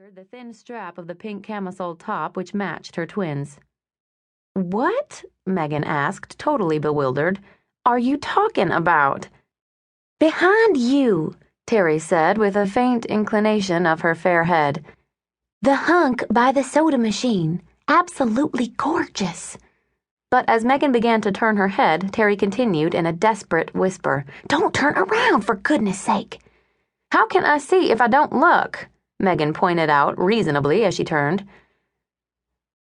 uncovered the thin strap of the pink camisole top which matched her twins. "What?" Megan asked, totally bewildered. "Are you talking about?" "Behind you," Terry said with a faint inclination of her fair head. "The hunk by the soda machine. Absolutely gorgeous." But as Megan began to turn her head, Terry continued in a desperate whisper. "Don't turn around, for goodness sake." "How can I see if I don't look?" Megan pointed out reasonably as she turned.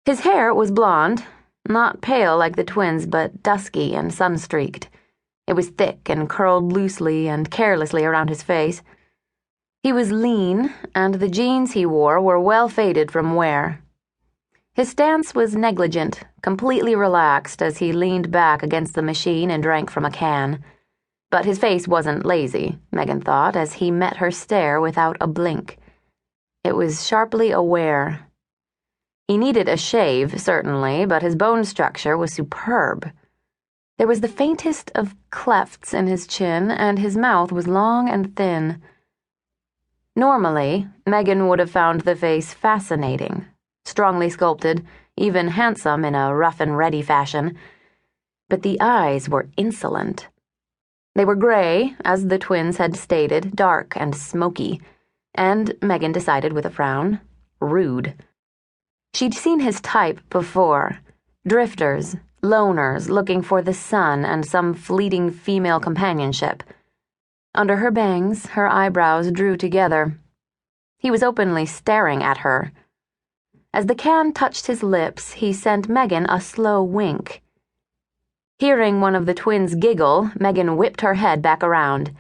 His hair was blonde, not pale like the twins, but dusky and sun-streaked. It was thick and curled loosely and carelessly around his face. He was lean, and the jeans he wore were well faded from wear. His stance was negligent, completely relaxed as he leaned back against the machine and drank from a can. But his face wasn't lazy, Megan thought, as he met her stare without a blink. It was sharply aware. He needed a shave, certainly, but his bone structure was superb. There was the faintest of clefts in his chin, and his mouth was long and thin. Normally, Megan would have found the face fascinating, strongly sculpted, even handsome in a rough-and-ready fashion. But the eyes were insolent. They were gray, as the twins had stated, dark and smoky, and, Megan decided with a frown, rude. She'd seen his type before. Drifters, loners looking for the sun and some fleeting female companionship. Under her bangs, her eyebrows drew together. He was openly staring at her. As the can touched his lips, he sent Megan a slow wink. Hearing one of the twins giggle, Megan whipped her head back around.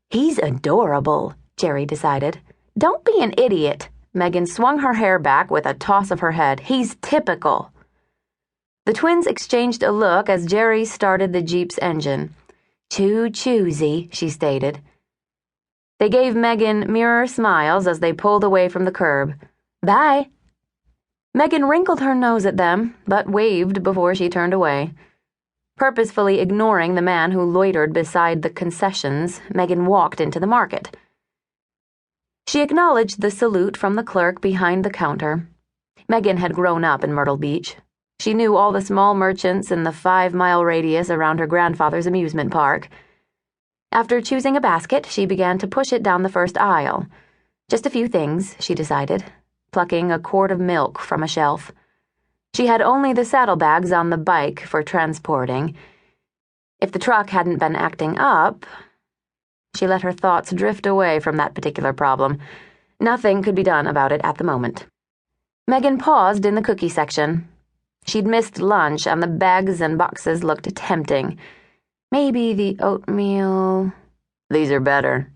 "He's adorable," Jerry decided. "Don't be an idiot." Megan swung her hair back with a toss of her head. "He's typical." The twins exchanged a look as Jerry started the Jeep's engine. "Too choosy," she stated. They gave Megan mirror smiles as they pulled away from the curb. "Bye." Megan wrinkled her nose at them, but waved before she turned away. Purposefully ignoring the man who loitered beside the concessions, Megan walked into the market. She acknowledged the salute from the clerk behind the counter. Megan had grown up in Myrtle Beach. She knew all the small merchants in the 5-mile radius around her grandfather's amusement park. After choosing a basket, she began to push it down the first aisle. Just a few things, she decided, plucking a quart of milk from a shelf. She had only the saddlebags on the bike for transporting. If the truck hadn't been acting up... She let her thoughts drift away from that particular problem. Nothing could be done about it at the moment. Megan paused in the cookie section. She'd missed lunch, and the bags and boxes looked tempting. Maybe the oatmeal... These are better.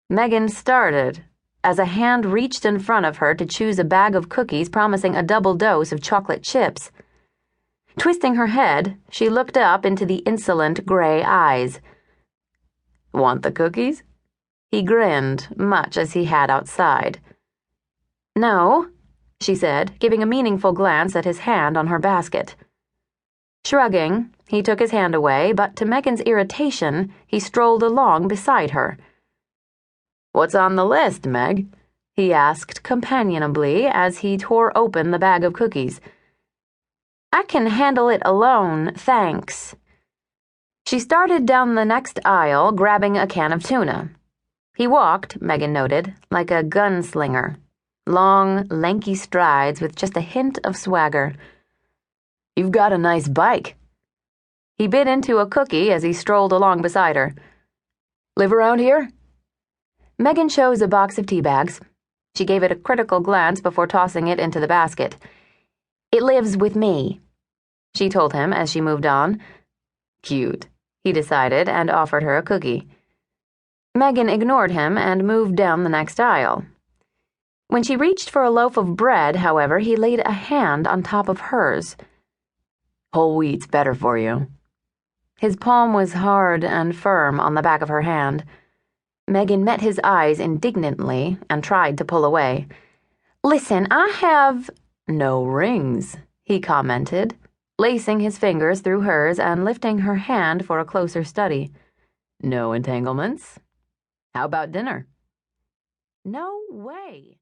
Megan started as a hand reached in front of her to choose a bag of cookies promising a double dose of chocolate chips. Twisting her head, she looked up into the insolent gray eyes. "Want the cookies?" He grinned, much as he had outside. "No," she said, giving a meaningful glance at his hand on her basket. Shrugging, he took his hand away, but to Megan's irritation, he strolled along beside her. "What's on the list, Meg?" he asked companionably as he tore open the bag of cookies. "I can handle it alone, thanks." She started down the next aisle, grabbing a can of tuna. He walked, Megan noted, like a gunslinger. Long, lanky strides with just a hint of swagger. "You've got a nice bike." He bit into a cookie as he strolled along beside her. "Live around here?" Megan chose a box of tea bags. She gave it a critical glance before tossing it into the basket. "It lives with me," she told him as she moved on. "Cute," he decided, and offered her a cookie. Megan ignored him and moved down the next aisle. When she reached for a loaf of bread, however, he laid a hand on top of hers. "Whole wheat's better for you." His palm was hard and firm on the back of her hand. Megan met his eyes indignantly and tried to pull away. "Listen, I have—" "No rings," he commented, lacing his fingers through hers and lifting her hand for a closer study. "No entanglements. How about dinner?" "No way."